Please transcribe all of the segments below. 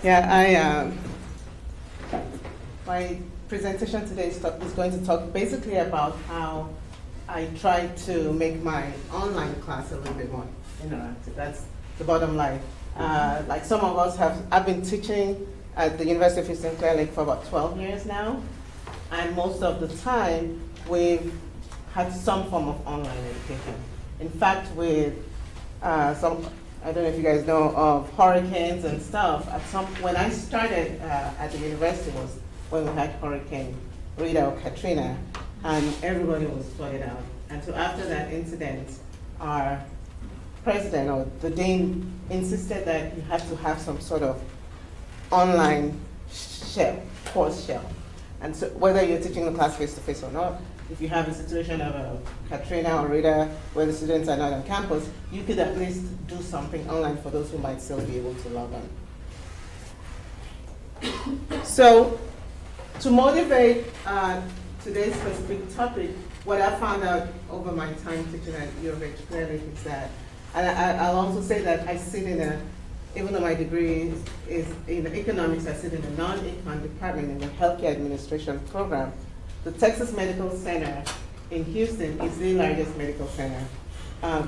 Yeah, my presentation today is going to talk basically about how I try to make my online class a little bit more interactive. That's the bottom line. Like some of us I've been teaching at the University of Houston Clear Lake for about 12 years now, and most of the time we've had some form of online education. In fact, with I don't know if you guys know of hurricanes and stuff. When I started at the university was when we had Hurricane Rita or Katrina, and everybody was flooded out. And so after that incident, our president or the dean insisted that you had to have some sort of online course shell. And so whether you're teaching the class face-to-face or not, if you have a situation of a Katrina or Rita where the students are not on campus, you could at least do something online for those who might still be able to log on. So to motivate today's specific topic, what I found out over my time teaching at U of H Clear Lake is that, and I'll also say that I sit in even though my degree is in economics, I sit in a non-econ department in the healthcare administration program. The Texas Medical Center in Houston is the largest medical center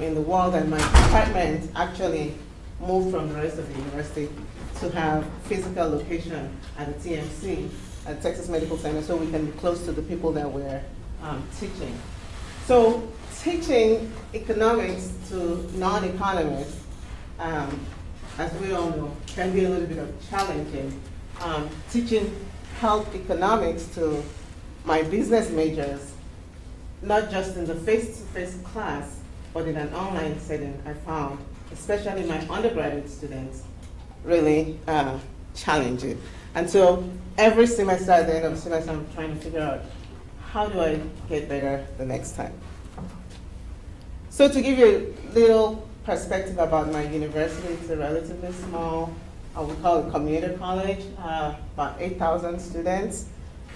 in the world, and my department actually moved from the rest of the university to have physical location at the TMC, at Texas Medical Center, so we can be close to the people that we're teaching. So teaching economics to non-economists, as we all know, can be a little bit of challenging. Teaching health economics to my business majors, not just in the face-to-face class, but in an online setting, I found, especially my undergraduate students, really challenging. And so every semester, at the end of the semester, I'm trying to figure out, how do I get better the next time? So to give you a little perspective about my university, it's a relatively small, we call it community college, about 8,000 students.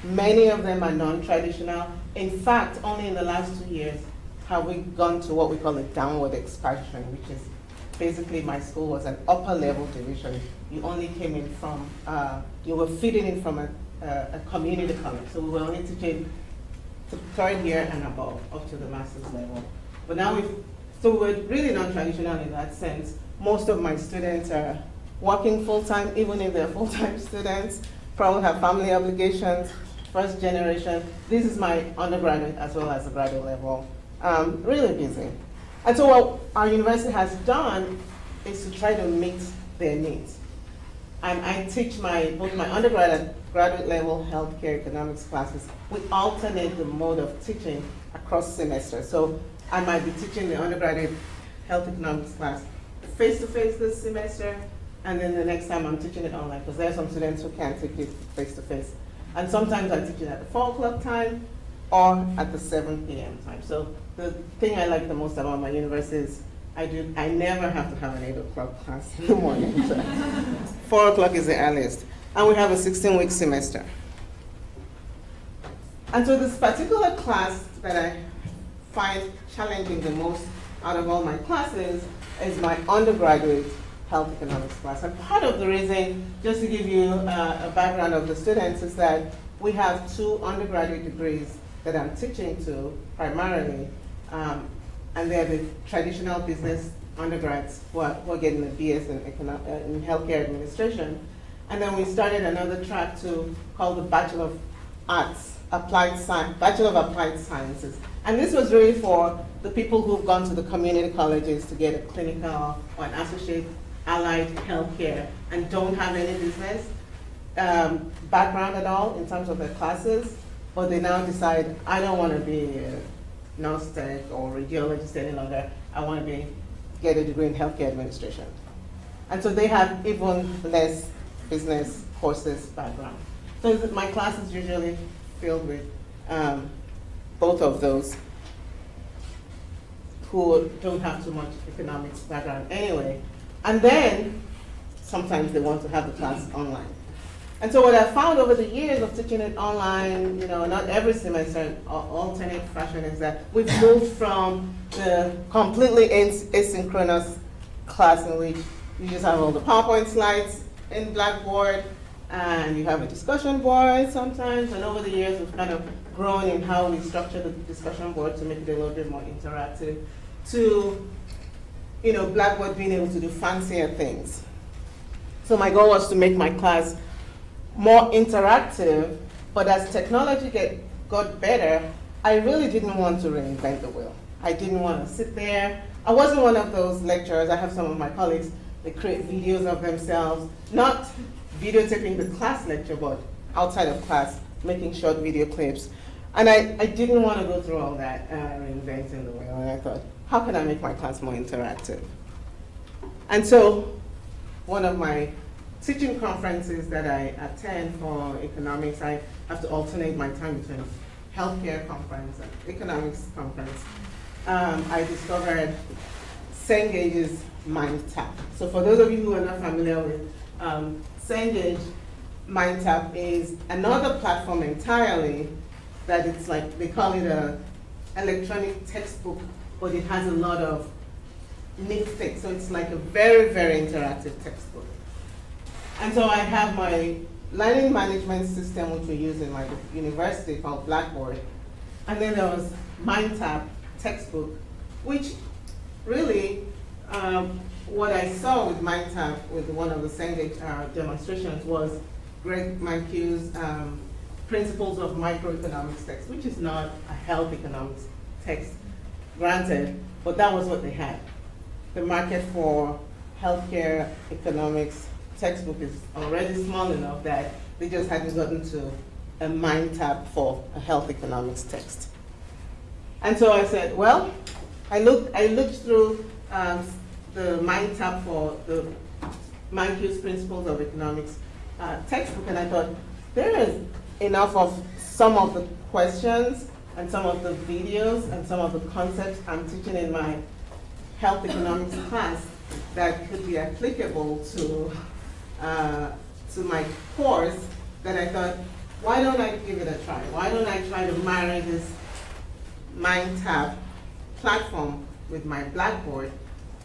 Many of them are non-traditional. In fact, only in the last 2 years have we gone to what we call a downward expansion, which is basically my school was an upper level division. You only came in from, you were fitting in from a community college. So we were only teaching to third year and above, up to the master's level. But now so we're really non-traditional in that sense. Most of my students are working full-time, even if they're full-time students, probably have family obligations, first generation. This is my undergraduate as well as the graduate level. Really busy. And so what our university has done is to try to meet their needs. And I teach both my undergraduate and graduate level healthcare economics classes. We alternate the mode of teaching across semesters. So I might be teaching the undergraduate health economics class face-to-face this semester, and then the next time I'm teaching it online, because there are some students who can't take it face-to-face. And sometimes I teach it at the 4 o'clock time or at the 7 p.m. time. So the thing I like the most about my university is I never have to have an 8 o'clock class in the morning. So 4 o'clock is the earliest. And we have a 16-week semester. And so this particular class that I find challenging the most out of all my classes is my undergraduate health economics class. And part of the reason, just to give you a background of the students, is that we have 2 undergraduate degrees that I'm teaching to primarily, and they're the traditional business undergrads who are getting a BS in healthcare administration. And then we started another track called the Bachelor of Arts, Bachelor of Applied Sciences. And this was really for the people who've gone to the community colleges to get a clinical or an associate allied healthcare and don't have any business background at all in terms of their classes, but they now decide, I don't want to be a nurse tech or radiologist any longer. I want to get a degree in healthcare administration. And so they have even less business courses background. So my class is usually filled with both of those who don't have too much economics background anyway. And then sometimes they want to have the class online. And so what I found over the years of teaching it online, not every semester, alternate fashion, is that we've moved from the completely asynchronous class in which you just have all the PowerPoint slides, in Blackboard, and you have a discussion board sometimes, and over the years we've kind of grown in how we structure the discussion board to make it a little bit more interactive, to Blackboard being able to do fancier things. So my goal was to make my class more interactive, but as technology got better, I really didn't want to reinvent the wheel. I didn't want to sit there. I wasn't one of those lecturers. I have some of my colleagues, they create videos of themselves, not videotaping the class lecture, but outside of class, making short video clips. And I didn't want to go through all that reinventing the wheel. And I thought, how can I make my class more interactive? And so one of my teaching conferences that I attend for economics, I have to alternate my time between healthcare conference and economics conference. I discovered Cengage's MindTap. So for those of you who are not familiar with Cengage, MindTap is another platform entirely that it's like, they call it a electronic textbook, but it has a lot of neat things. So it's like a very, very interactive textbook. And so I have my learning management system, which we use in my university, called Blackboard. And then there was MindTap textbook, which really, what I saw with MindTap, with one of the Cengage demonstrations, was Greg Mankiw's Principles of Microeconomics text, which is not a health economics text, granted, but that was what they had. The market for healthcare economics textbook is already small enough that they just hadn't gotten to a MindTap for a health economics text. And so I said, well, I looked through the MindTap for the Mankiw's Principles of Economics textbook, and I thought, there is enough of some of the questions and some of the videos and some of the concepts I'm teaching in my health economics class that could be applicable to my course, that I thought, why don't I give it a try? Why don't I try to marry this MindTap platform with my Blackboard?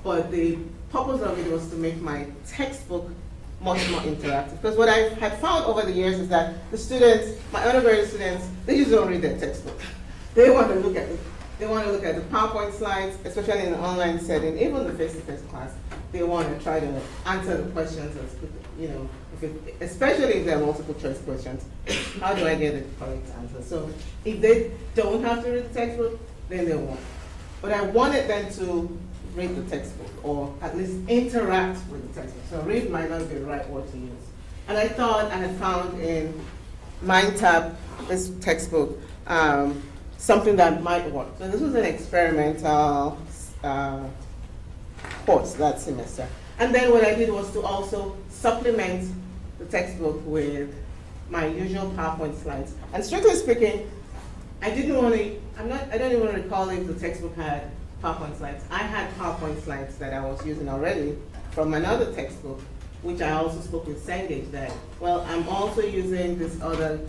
But the purpose of it was to make my textbook much more interactive. Because what I had found over the years is that the students, my undergraduate students, they just don't read their textbook. They want to look at it. They want to look at the PowerPoint slides, especially in an online setting, even the face-to-face class. They want to try to answer the questions as quickly, especially if they're multiple choice questions. How do I get the correct answer? So if they don't have to read the textbook, then they won't. But I wanted them to read the textbook, or at least interact with the textbook. So read might not be the right word to use. And I thought I had found in MindTap, this textbook, something that might work. So this was an experimental course that semester. And then what I did was to also supplement the textbook with my usual PowerPoint slides. And strictly speaking, I don't even recall if the textbook had PowerPoint slides. I had PowerPoint slides that I was using already from another textbook, which I also spoke with Cengage that, well, I'm also using this other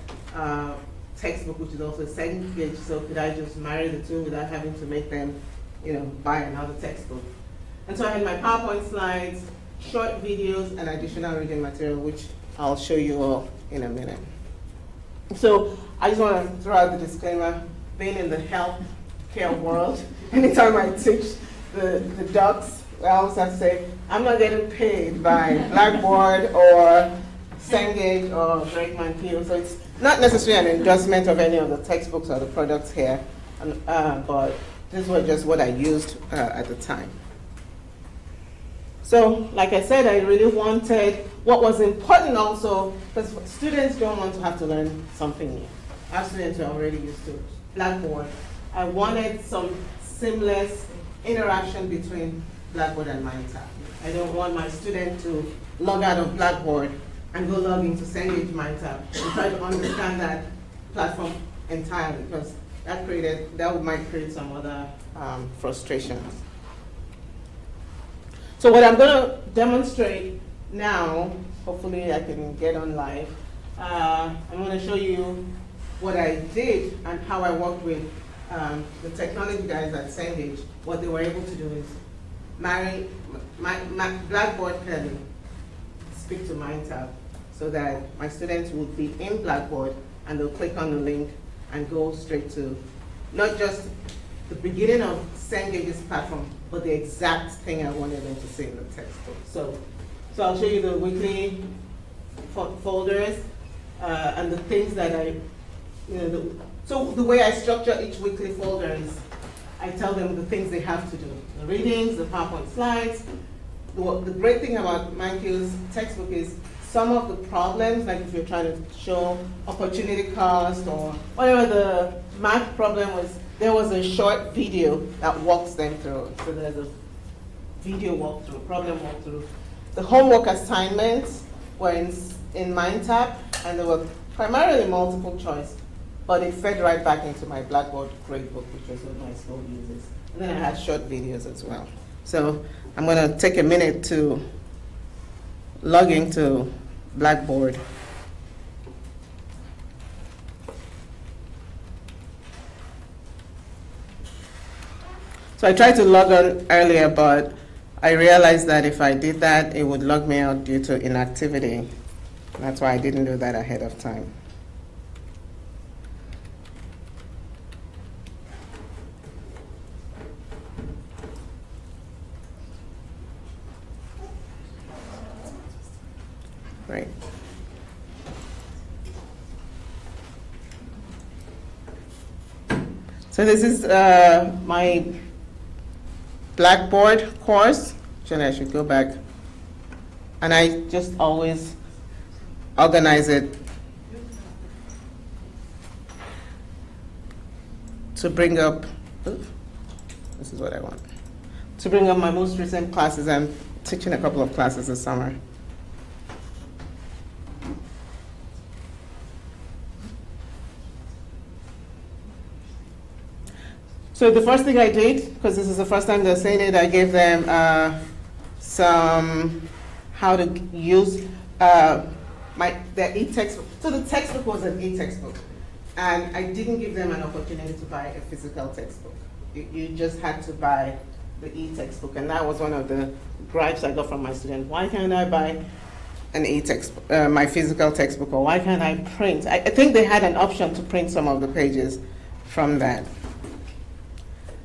textbook, which is also Cengage, so could I just marry the two without having to make them, buy another textbook? And so I had my PowerPoint slides, short videos, and additional reading material, which I'll show you all in a minute. So I just want to throw out the disclaimer, being in the healthcare world, anytime I teach the docs, I always have to say, I'm not getting paid by Blackboard or Cengage or Greg Mankiw, so it's not necessarily an endorsement of any of the textbooks or the products here, but this was just what I used at the time. So, like I said, I really wanted, what was important also, because students don't want to have to learn something new. Our students are already used to Blackboard. I wanted some seamless interaction between Blackboard and MindTap. I don't want my student to log out of Blackboard and go log into Cengage MindTap and try to understand that platform entirely, because that might create some other frustrations. So what I'm going to demonstrate now, hopefully I can get on live, I'm going to show you what I did and how I worked with the technology guys at Cengage. What they were able to do is marry Blackboard can speak to MindTap so that my students would be in Blackboard and they'll click on the link and go straight to not just the beginning of Cengage's platform, but the exact thing I wanted them to see in the textbook. So I'll show you the weekly folders and the things that so the way I structure each weekly folder is I tell them the things they have to do, the readings, the PowerPoint slides. The great thing about MindQ's textbook is some of the problems, like if you're trying to show opportunity cost or whatever the math problem was, there was a short video that walks them through. So there's a video walkthrough, problem walkthrough. The homework assignments were in MindTap, and they were primarily multiple choice, but it fed right back into my Blackboard gradebook, which is what my school uses. And then I had short videos as well. So I'm going to take a minute to log into Blackboard. So I tried to log on earlier, but I realized that if I did that, it would log me out due to inactivity. That's why I didn't do that ahead of time. Right. So this is my Blackboard course. Actually, I should go back. And I just always organize it to bring up, this is what I want, to bring up my most recent classes. I'm teaching a couple of classes this summer. So the first thing I did, because this is the first time they're saying it, I gave them how to use their e-textbook. So the textbook was an e-textbook, and I didn't give them an opportunity to buy a physical textbook. You just had to buy the e-textbook, and that was one of the gripes I got from my students. Why can't I buy an e-textbook, my physical textbook, or why can't I print? I think they had an option to print some of the pages from that.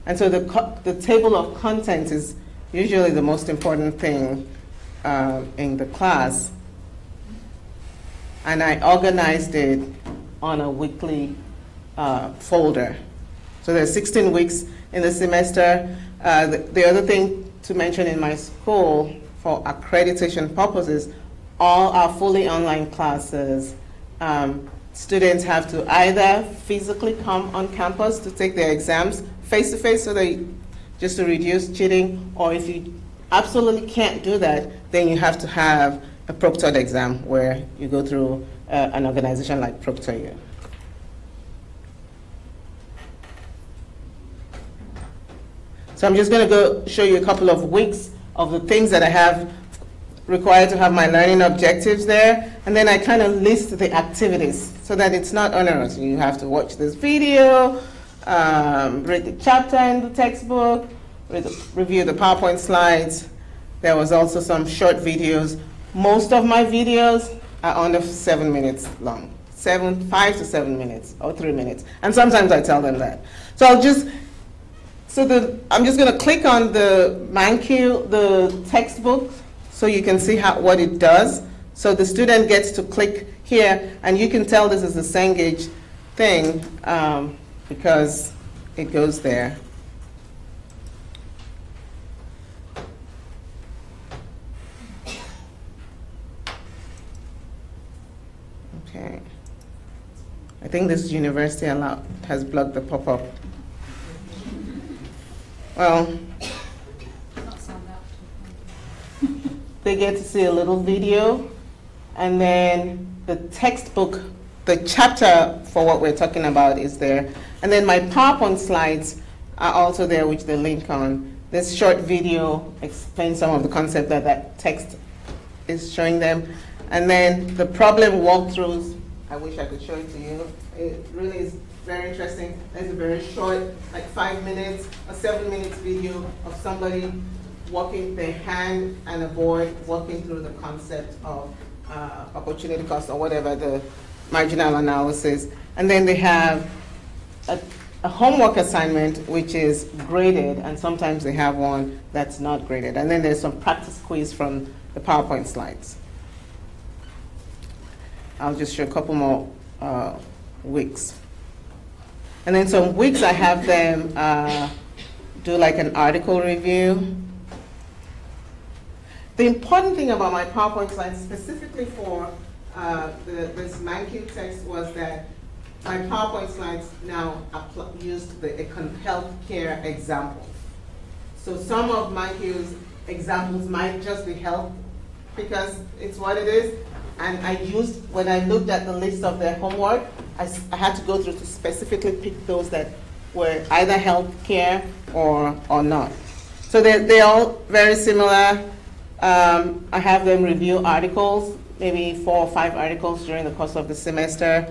And so the table of contents is usually the most important thing in the class. And I organized it on a weekly folder. So there's 16 weeks in the semester. The other thing to mention in my school, for accreditation purposes, all our fully online classes, students have to either physically come on campus to take their exams face-to-face, so just to reduce cheating, or if you absolutely can't do that, then you have to have a proctored exam where you go through an organization like ProctorU. So I'm just going to go show you a couple of weeks of the things that I have required to have my learning objectives there, and then I kind of list the activities so that it's not onerous. You have to watch this video, read the chapter in the textbook, review the PowerPoint slides. There was also some short videos. Most of my videos are under 7 minutes long, 5 to 7 minutes, or 3 minutes. And sometimes I tell them that. So I'm just going to click on the MindQ, the textbook, so you can see what it does. So the student gets to click here, and you can tell this is the Cengage thing, because it goes there. Okay. I think this university has blocked the pop-up. Well, they get to see a little video, and then the textbook, the chapter for what we're talking about is there. And then my PowerPoint slides are also there, which they link on. This short video explains some of the concept that text is showing them. And then the problem walkthroughs, I wish I could show it to you. It really is very interesting. There's a very short, like 5 minutes or 7 minutes video of somebody working their hand and a board, working through the concept of opportunity cost or whatever, the marginal analysis. And then they have a homework assignment which is graded, and sometimes they have one that's not graded. And then there's some practice quiz from the PowerPoint slides. I'll just show a couple more weeks. And then some weeks I have them do like an article review. The important thing about my PowerPoint slides, specifically for this ManQ text, was that my PowerPoint slides now used the healthcare example. So some of ManQ's examples might just be health because it's what it is. And I used, when I looked at the list of their homework, I had to go through to specifically pick those that were either healthcare or not. So they're all very similar. I have them review articles, maybe 4 or 5 articles during the course of the semester.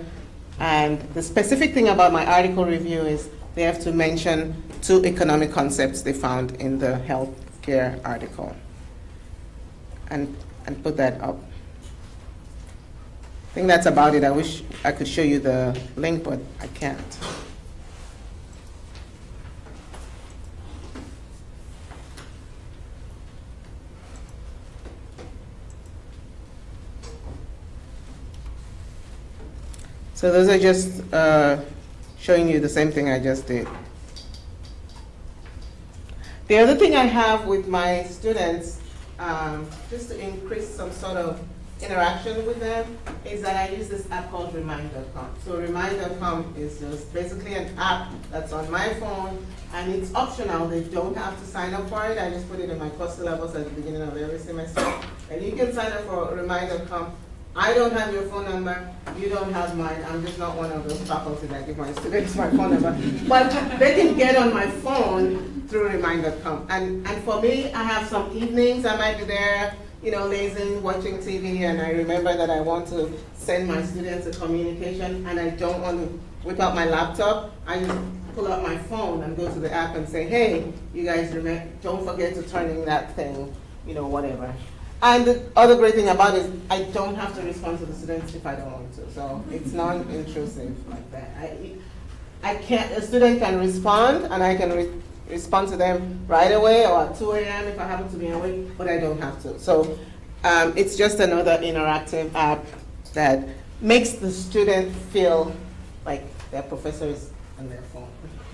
And the specific thing about my article review is they have to mention 2 economic concepts they found in the healthcare article and put that up. I think that's about it. I wish I could show you the link, but I can't. So those are just showing you the same thing I just did. The other thing I have with my students, just to increase some sort of interaction with them, is that I use this app called Remind.com. So Remind.com is just basically an app that's on my phone, and it's optional. They don't have to sign up for it. I just put it in my course syllabus at the beginning of every semester. And you can sign up for Remind.com. I don't have your phone number, you don't have mine. I'm just not one of those faculty that give my students my phone number. But they can get on my phone through Remind.com. And for me, I have some evenings I might be there, you know, lazing, watching TV, and I remember that I want to send my students a communication, and I don't want to whip out my laptop. I just pull out my phone and go to the app and say, hey, you guys don't forget to turn in that thing, you know, whatever. And the other great thing about it is I don't have to respond to the students if I don't want to. So it's non-intrusive like that. A student can respond, and I can respond to them right away or at 2 a.m. if I happen to be awake, but I don't have to. So it's just another interactive app that makes the student feel like their professor is on their phone.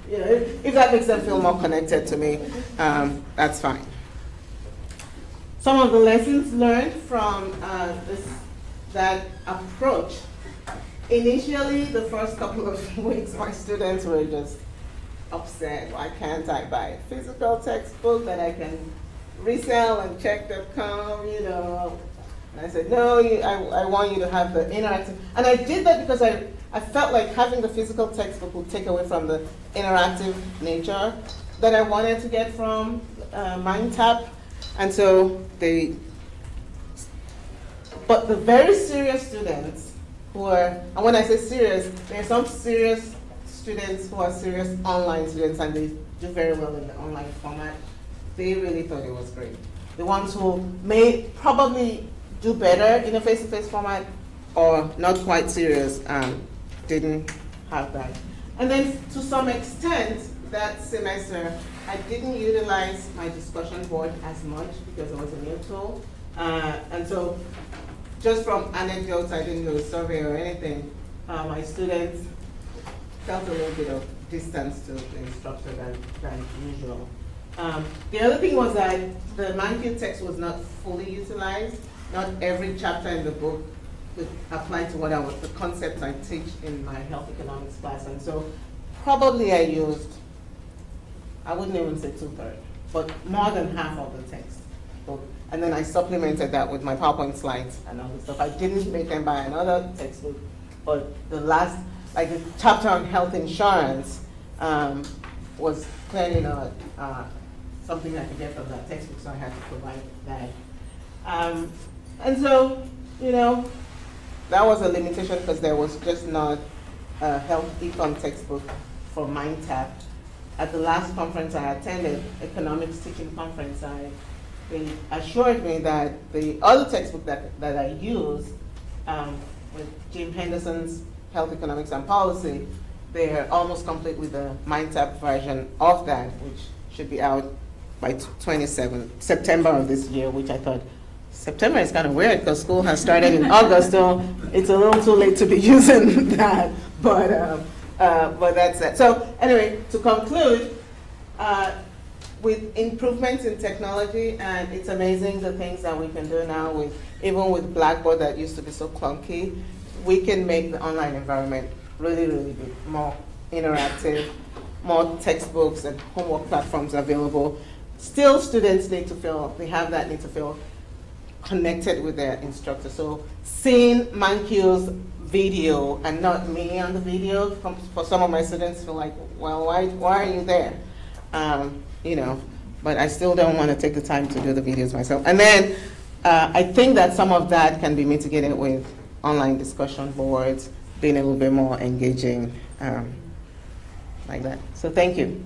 You know, if that makes them feel more connected to me, that's fine. Some of the lessons learned from that approach. Initially, the first couple of weeks, my students were just upset. Why can't I buy a physical textbook that I can resell and check.com, you know? And I said, no, I want you to have the interactive. And I did that because I felt like having the physical textbook would take away from the interactive nature that I wanted to get from MindTap. And so but the very serious students who are, and when I say serious, there are some serious students who are serious online students, and they do very well in the online format. They really thought it was great. The ones who may probably do better in a face-to-face format or not quite serious didn't have that. And then to some extent, that semester, I didn't utilize my discussion board as much because it was a new tool. And so just from anecdotes, I didn't do a survey or anything, my students felt a little bit of distance to the instructor than usual. The other thing was that the ManQ text was not fully utilized. Not every chapter in the book could apply to the concepts I teach in my health economics class. And so probably I used, I wouldn't even say 2/3, but more than half of the textbook. And then I supplemented that with my PowerPoint slides and all this stuff. I didn't make them buy another textbook, but the last, like the chapter on health insurance was clearly not something I could get from that textbook, so I had to provide that. And so, you know, that was a limitation because there was just not a health econ textbook for MindTap. at the last conference I attended, economics teaching conference, they assured me that the other textbook that I use, with Jim Henderson's Health Economics and Policy, they're almost complete with the MindTap version of that, which should be out by September of this year, which I thought, September is kind of weird because school has started in August, so it's a little too late to be using that, but that's it. So anyway, to conclude, with improvements in technology, and it's amazing the things that we can do now even with Blackboard that used to be so clunky, we can make the online environment really, really be more interactive, more textbooks and homework platforms available. Still, students need to feel connected with their instructor. So seeing Mankio's video and not me on the video, for some of my students feel like, well, why are you there? But I still don't want to take the time to do the videos myself. And then I think that some of that can be mitigated with online discussion boards, being a little bit more engaging like that. So thank you.